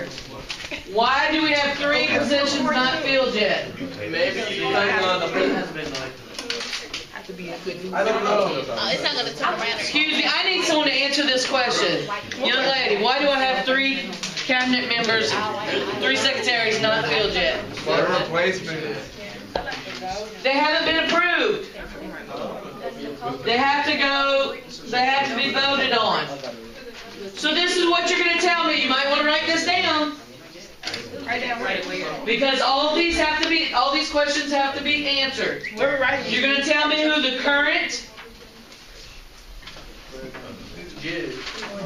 answer. Why do we have 3 positions not filled yet? Maybe has been like. I don't know. It's not gonna turn around. Excuse me, I need someone to answer this question. Young lady, why do I have 3 cabinet members, 3 secretaries not filled yet? For replacement. They haven't been approved. They have to be voted on. So this is what you're gonna tell me. You might wanna write this down. Because all these questions have to be answered. You're gonna tell me who the current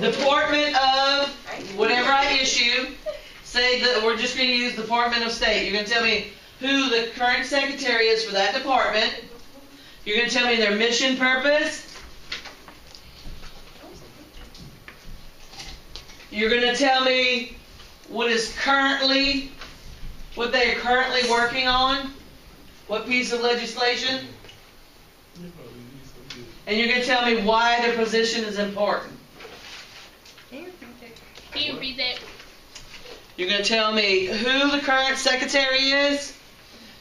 Department of whatever I issue, say that we're just gonna use Department of State. You're gonna tell me who the current secretary is for that department. You're gonna tell me their mission purpose. You're gonna tell me what they are currently working on, what piece of legislation, and you're going to tell me why their position is important. Can you repeat that? You're going to tell me who the current secretary is.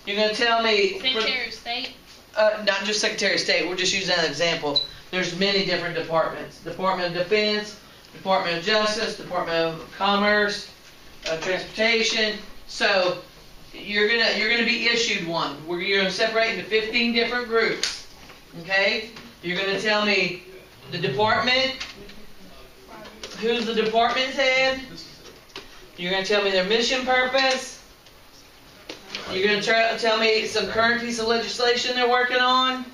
You're going to tell me... Secretary of State? Not just Secretary of State, we're just using an example. There's many different departments. Department of Defense, Department of Justice, Department of Commerce, Transportation. So you're gonna be issued one. You're gonna separate into 15 different groups. Okay? You're gonna tell me the department, who's the department head. You're gonna tell me their mission purpose. You're gonna tell me some current piece of legislation they're working on.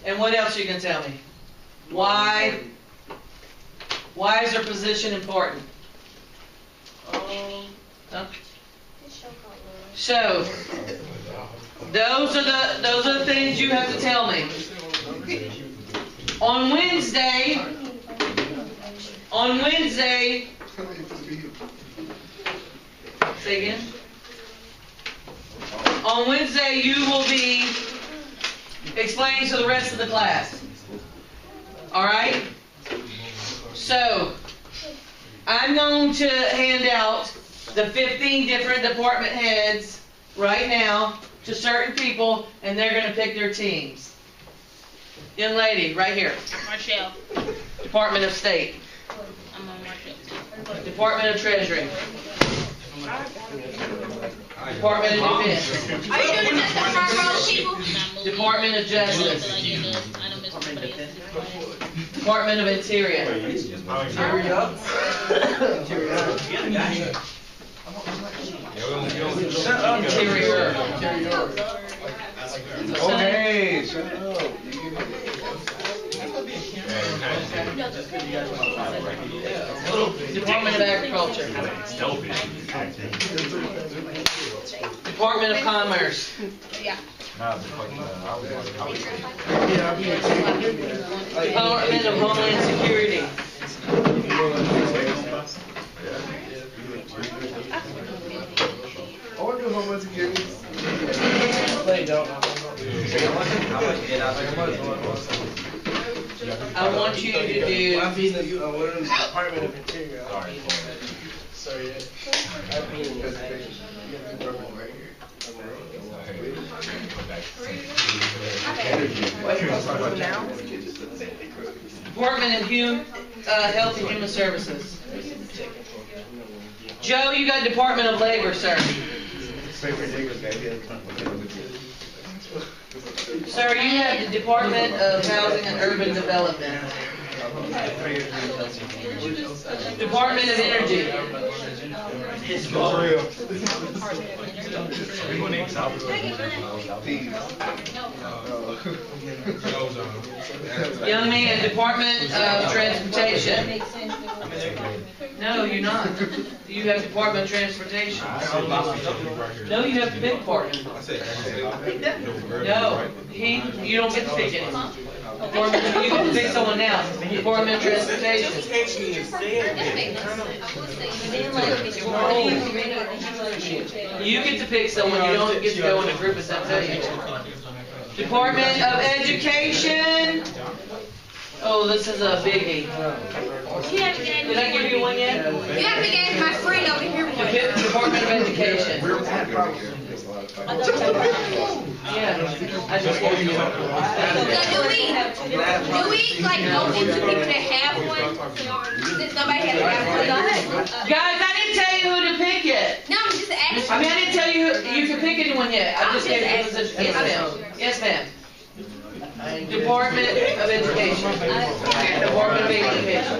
And what else are you gonna tell me? Why is their position important? So, those are the things you have to tell me. On Wednesday, say again? On Wednesday, you will be explaining to the rest of the class. Alright? So, I'm going to hand out the 15 different department heads right now to certain people, and they're going to pick their teams. Young lady, right here. Marshall. Department of State. I'm on Marshall. Department of Treasury. Department of Defense. Are you doing this for front row people? Department of Justice. Department of Interior. Interior. Okay, shut up. Department of Agriculture. Department of Commerce. Yeah. Department of Homeland Security. I want to do Homeland Security. I want you to do Department of Interior. Sorry. Department of Health and Human Services. Joe, you got Department of Labor, sir. Sir, you have the Department of Housing and Urban Development. Department of Energy. Young man, Department of Transportation. No, you're not. You have Department of Transportation. No, you have to pick partner. No, you don't get to pick it. You get to pick someone else. Department of Transportation. You get to pick someone. You don't get to go in a group as I tell you. Department of Education. Oh, this is a biggie. Did I give you one yet? You haven't gave my friend over here Yeah, I just want you. Do we like go into people that have one? Since nobody has one. Guys, I didn't tell you who to pick yet. No, I'm just asking. I mean, I didn't tell you who, you can pick anyone yet. I just gave you the position. Yes, ma'am. Yes, ma'am. Department of Education. Department of Education.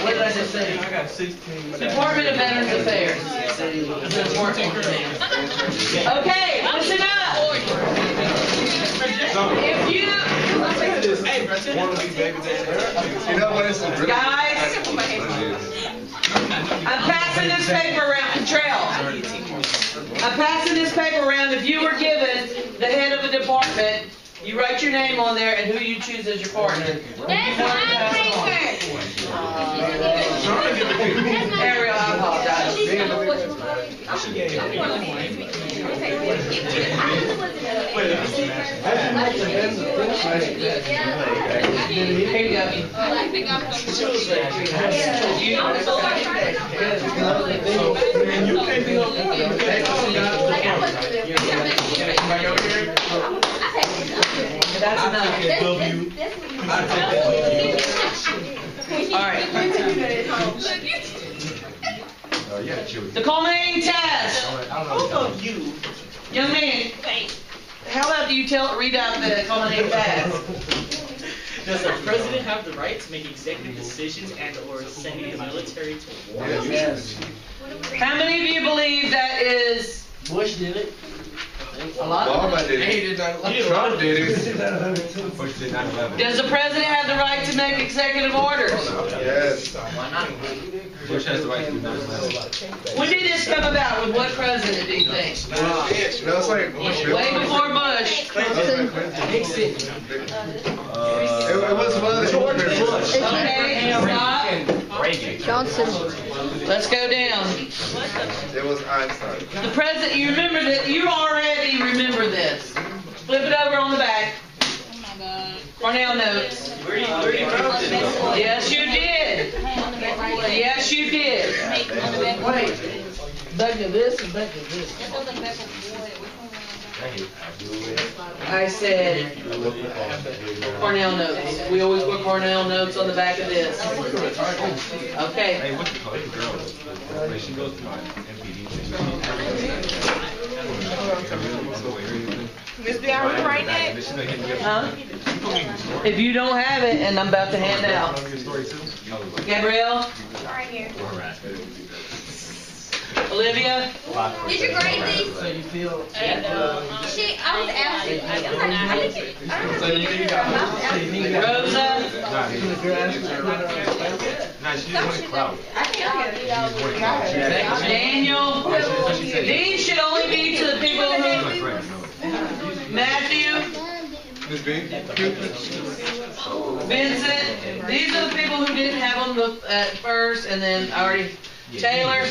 What did I just say? I got 16. Department of Veterans Affairs. The Department of Veterans. Okay, listen up. If you, Hey, bro, You know what it's really guys, I'm passing this paper around, Trail. I'm passing this paper around. If you were given the head of a department, you write your name on there and who you choose as your partner. That's my paper. Ariel, I apologize. Here you go. That's enough. All right. The culminating test. Young man, how about do you read out the culminating task? Does the president have the right to make executive decisions and/or sending the military to war? How many of you believe that is Bush did it. a lot? Obama did it. Trump did it. Does the president have the right to make executive orders? Yes. Bush has the right to do 9/11. When did this come about? With what president do you think? No, it's like Way before Bush. It was one of the Okay, stop. Johnson. Let's go down. It was Einstein. The president, you remember that, you already remember this. Flip it over on the back. Cornell notes. Where you wrote this? Yes, you did. Yes, you did. Wait. Back to this and back to this. I said Cornell notes. We always put Cornell notes on the back of this. Okay. Hey, what's the call? It's a girl. Like, she goes to my MPD. Miss B, are we writing it? Huh? If you don't have it, and I'm about to hand out. Gabrielle? Right here. Olivia? Did you grade these? So you feel. Shit, I was asking. I was like, I didn't get. Rosa? Nah, she just wanted clout. Daniel? These should only be to the people who... Matthew? Miss B? Vincent? These are the people who didn't have them at first, and then already... Taylor?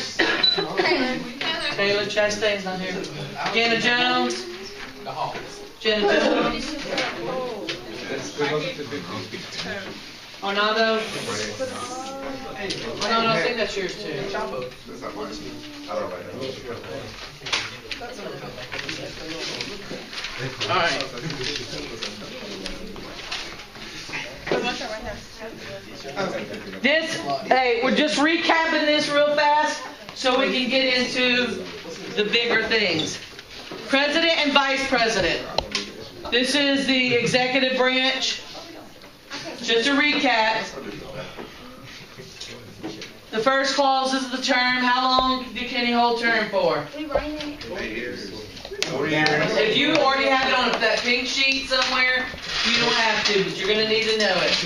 Taylor Chastain's not here. Jenna Jones? Jenna Jones? Arnado? Arnado, I think that's yours too. That's not mine. I don't write that. Alright. This, hey, we're just recapping this real fast so we can get into the bigger things. President and Vice President. This is the executive branch. Just a recap. The first clause is the term. How long can he hold term for? 8 years. If you already have it on that pink sheet somewhere, you don't have to, but you're going to need to know it.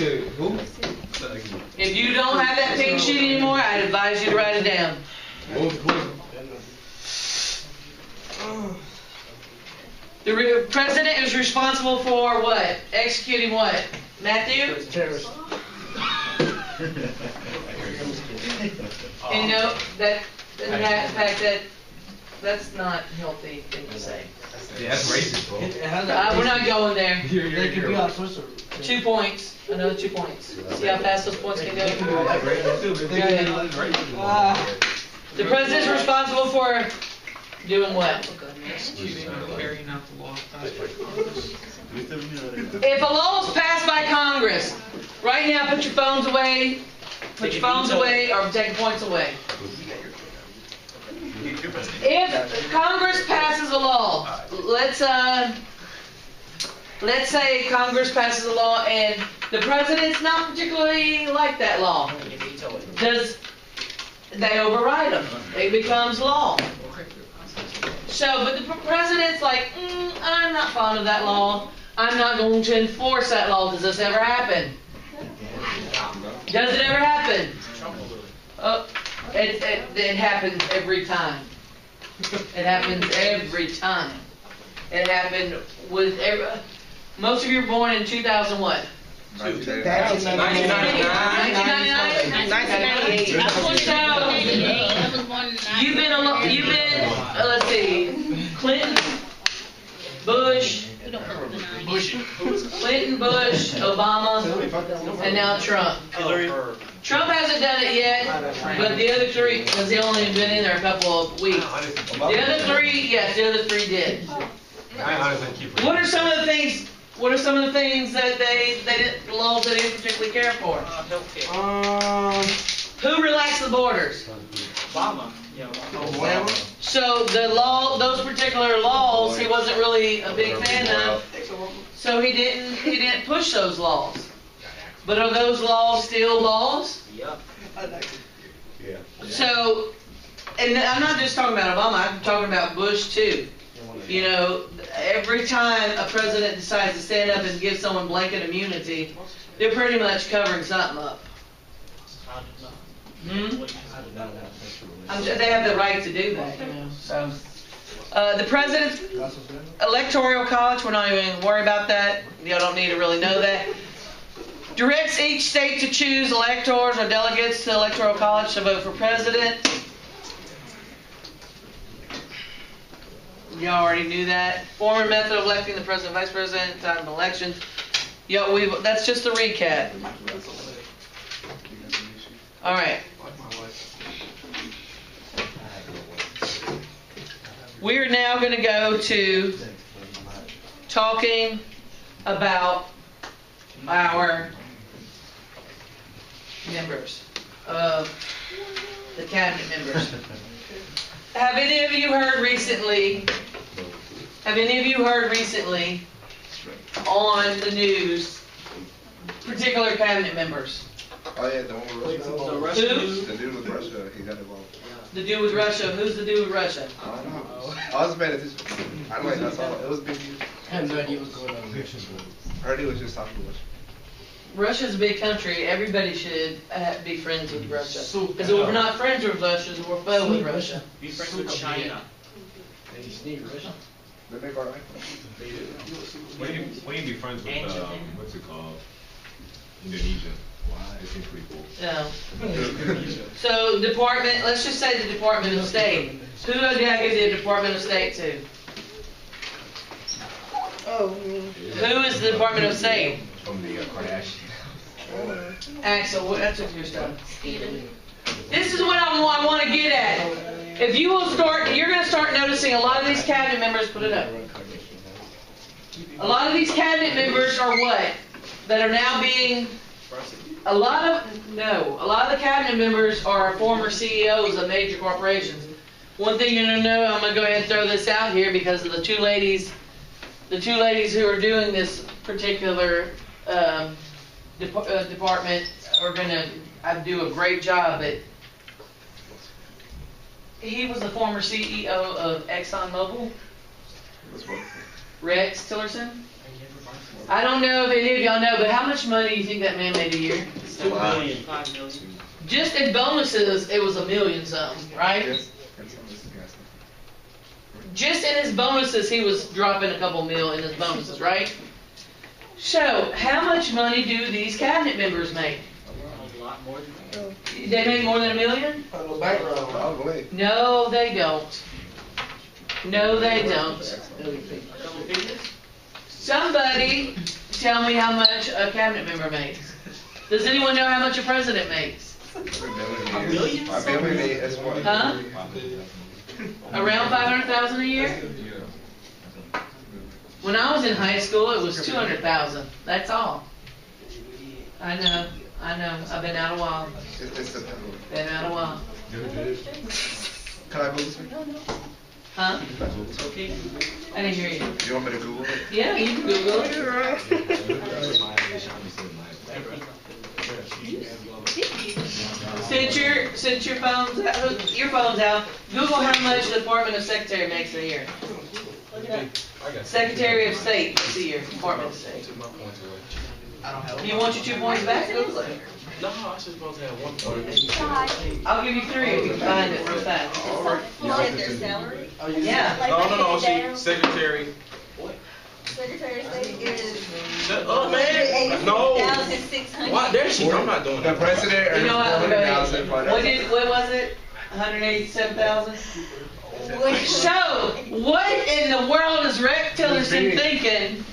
If you don't have that pink sheet anymore, I'd advise you to write it down. The president is responsible for what? Executing what? Matthew? Terrorist. And no, that, in fact, that's not a healthy thing to say. Yeah, that's racist, bro. We're not going there. They could be on Twitter. 2 points. Another 2 points. See how fast those points can go? That's racist too. The president is responsible for Doing what? Executing or carrying out the law passed by Congress. If a law is passed by Congress, right now, put your phones away, put your phones away, or take points away. If Congress passes a law, let's say Congress passes a law and the president's not particularly like that law. They override them. It becomes law. So, but the president's like, I'm not fond of that law. I'm not going to enforce that law. Does this ever happen? Does it ever happen? Oh, it happens every time. It happens every time. It happened with most of you were born in 2000 what? 1999. 1998. You've been, let's see, Clinton, Bush, Obama, and now Trump. Trump hasn't done it yet, but the other three, because he only been in there a couple of weeks. The other three, yes, the other three did. What are some of the things? What are some of the things that they didn't, laws they didn't particularly care for? Who relaxed the borders? Obama. So the law, those particular laws, he wasn't really a big fan of. So he didn't push those laws. But are those laws still laws? Yep. So, and I'm not just talking about Obama. I'm talking about Bush too. You know, every time a president decides to stand up and give someone blanket immunity, they're pretty much covering something up. They have the right to do that, you know. So, the president's electoral college, we're not even going to worry about that. Y'all don't need to really know that. Directs each state to choose electors or delegates to the electoral college to vote for president. Y'all already knew that. Form and method of electing the president, vice president, time of elections. That's just a recap. All right. We're now going to go to talking about our members of the cabinet members. Have any of you heard recently on the news particular cabinet members? Oh yeah, the one with The Russia. Russian Who? The dude with Russia, he got involved. The dude with Russia. Who's the dude with Russia? I don't know. I was paying attention. I don't know. I saw it. It was big news. I had no idea what's going on. I heard he was just talking to Russia. Russia's a big country. Everybody should be friends with Russia. Because if we're not friends with Russia, we're foes with Russia. Be friends with China. They make our life. When you be friends with, what's it called? Indonesia. It seems pretty cool. No. So let's just say the Department of State. Who did I give the Department of State to? Who is the Department of State? From the Kardashians. Axel, that took your stuff. This is what I want to get at. If you will you're going to start noticing a lot of these cabinet members, put it up. A lot of these cabinet members are what? That are now being, a lot of the cabinet members are former CEOs of major corporations. One thing you're going to know, I'm going to go ahead and throw this out here because of the two ladies who are doing this particular department are going to do a great job at. He was the former CEO of ExxonMobil, Rex Tillerson. I don't know if any of y'all know, but how much money do you think that man made a year? $2 million. $5 million. Just in bonuses, it was $1 million something, right? Yes. Just in his bonuses, he was dropping a couple mil in his bonuses, right? So, how much money do these cabinet members make? A lot more than that. They make more than $1 million? Probably. No, they don't. No, they don't. Double figures? Somebody tell me how much a cabinet member makes. Does anyone know how much a president makes? $1 million. $1 million is one. Huh? Around 500,000 a year? When I was in high school, it was 200,000. That's all. I know. I've been out a while. It's September. Been out a while. Can I Google this? Huh? Okay. I didn't hear you. You want me to Google it? Yeah, you can Google it. Since your phone's out, Google how much the Department of Secretary makes a year. Secretary of State makes a year. Department of State. You want your 2 points back? Google it. No, I was supposed to have 1 point. I'll give you 3 if you can find it real fast. Their salary? Yeah. No, she, secretary. Secretary of State is Shut up, man. No. $1,600. Why, there she, I'm not doing The that. president earns You know what? 400,000. What was it? 187,000? So, what in the world is Rex Tillerson thinking?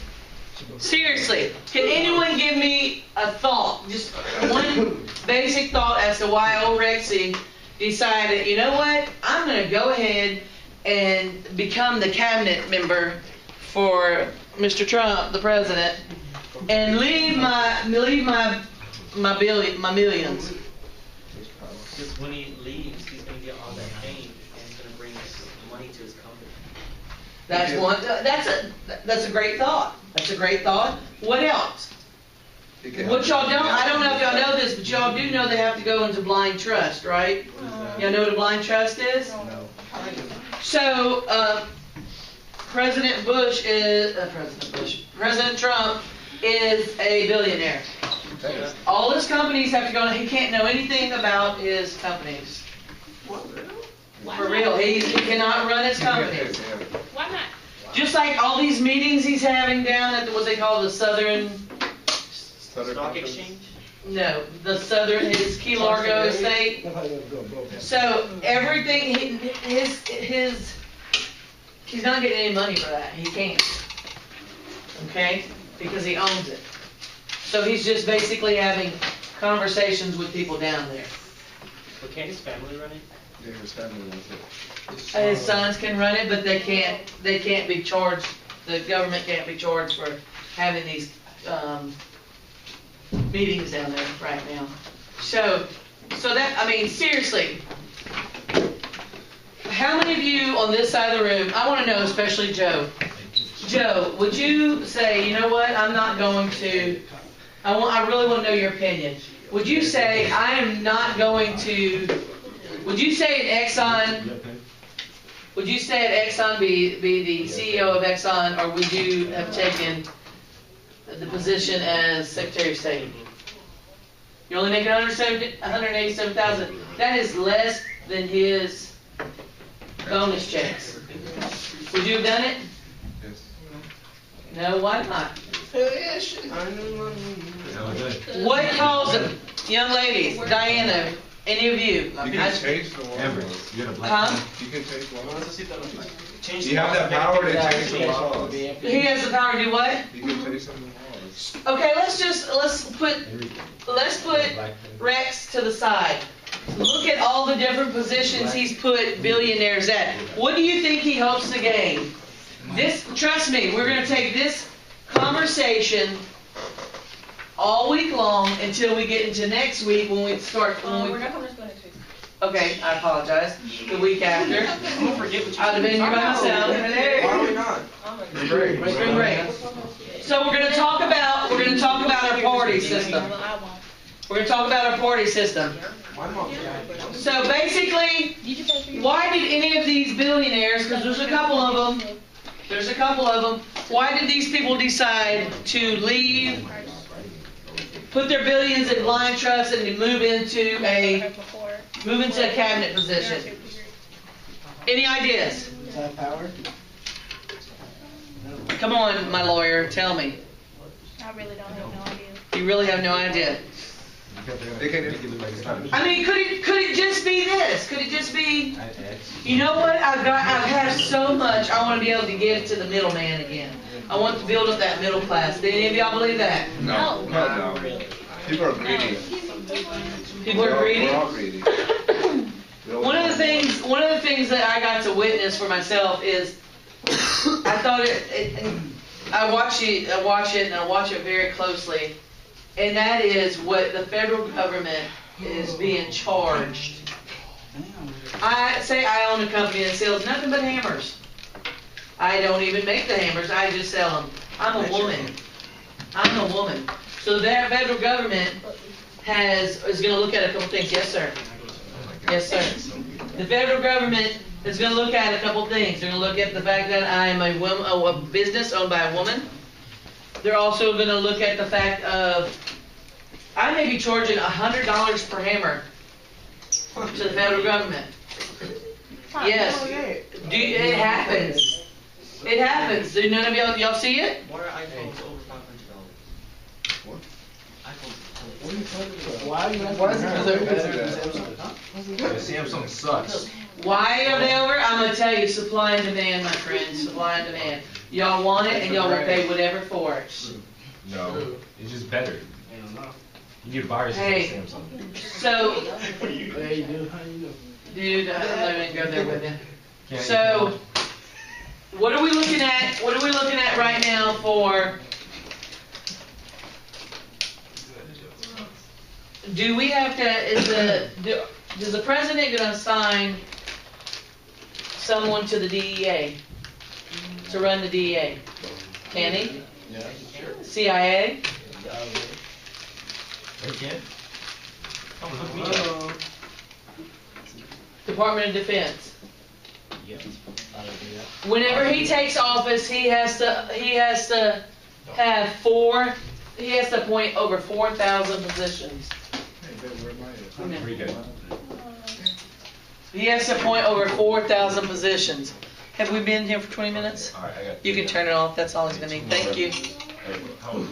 Seriously, can anyone give me a thought, just one basic thought as to why old Rexy decided, you know what, I'm gonna go ahead and become the cabinet member for Mr. Trump, the president, and leave my millions. Because when he leaves, he's gonna get all that fame and it's gonna bring money to his company. That's one. That's a great thought. That's a great thought. What else? What y'all don't? I don't know if y'all know this, but y'all do know they have to go into blind trust, right? Y'all know what a blind trust is? No. So, President Trump is a billionaire. All his companies have to go. He can't know anything about his companies. For real, he cannot run his companies. Why not? Just like all these meetings he's having down at what they call the Southern, Stock exchange? no, the Southern, his Key Largo estate. So everything, he's not getting any money for that. He can't. Okay? Because he owns it. So he's just basically having conversations with people down there. But can't his family run it? Yeah, his family wants it. His sons can run it, but they can't be charged, the government can't be charged for having these, meetings down there right now. So that, I mean, seriously, how many of you on this side of the room, I wanna know, especially Joe. Joe, would you say, you know what, I'm not going to, I really wanna know your opinion. Would you say, I am not going to, would you say at Exxon, would you say at Exxon be the CEO of Exxon, or would you have taken the position as Secretary of State? You're only making $187,000. That is less than his bonus checks. Would you have done it? Yes. No, why not? What causes, young ladies, Diana, any of you? You can change the law. Huh? You can change the law. Change You have that power to change the laws. He has the power to do what? You can change some of the laws. Okay, let's put Rex to the side. Look at all the different positions he's put billionaires at. What do you think he hopes to gain? This, trust me, we're gonna take this conversation all week long until we get into next week when we start, We're not going to go next week. okay, I apologize, the week after. I'm gonna forget what you I'd have been here by myself. Why are we not? Spring break. So we're gonna talk about our party system. Well, I won't. We're gonna talk about our party system. So basically, why did any of these billionaires, because there's a couple of them, why did these people decide to leave, put their billions in blind trust and to move into a cabinet position? Any ideas? Is that power? Come on, my lawyer, tell me. I really don't have no idea. You really have no idea. They can. I mean, could it just be this? Could it just be, you know what, I've had so much, I want to be able to give to the middleman again. I want to build up that middle class. Do any of y'all believe that? No. People are greedy. People are greedy? We're all greedy. We One of the things that I got to witness for myself is, I thought I watch it and I watch it very closely, and that is what the federal government is being charged. I own a company that sells nothing but hammers. I don't even make the hammers, I just sell them. I'm a woman. So that federal government is gonna look at a couple things. Yes, sir. Yes, sir. The federal government is gonna look at a couple things. They're gonna look at the fact that I am a business owned by a woman. They're also gonna look at the fact of, I may be charging $100 per hammer to the federal government. Yes. It happens. It happens. Do none of y'all see it? Why are iPhones over $500? Why are you? Why is it because everybody's doing that? Samsung sucks. Why are they over? I'm gonna tell you, supply and demand, my friends, supply and demand. Y'all want it and y'all will pay whatever for it. No, it's just better. You get viruses Hey. from Samsung. So, Hey, dude, how you doing? dude, I'm not even go there with you. Can't So, what are we looking at? What are we looking at right now for? Do we have to? Is the president going to assign someone to the DEA to run the DEA? Can he? Yeah, sure. CIA? They can't. Come hook me up. Department of Defense. Whenever he takes office, he has to appoint over 4,000 positions. Pretty good. He has to appoint over 4,000 positions. Have we been here for 20 minutes? All right, I got. You can turn it off, that's all he's gonna need. Thank you. Hey, how-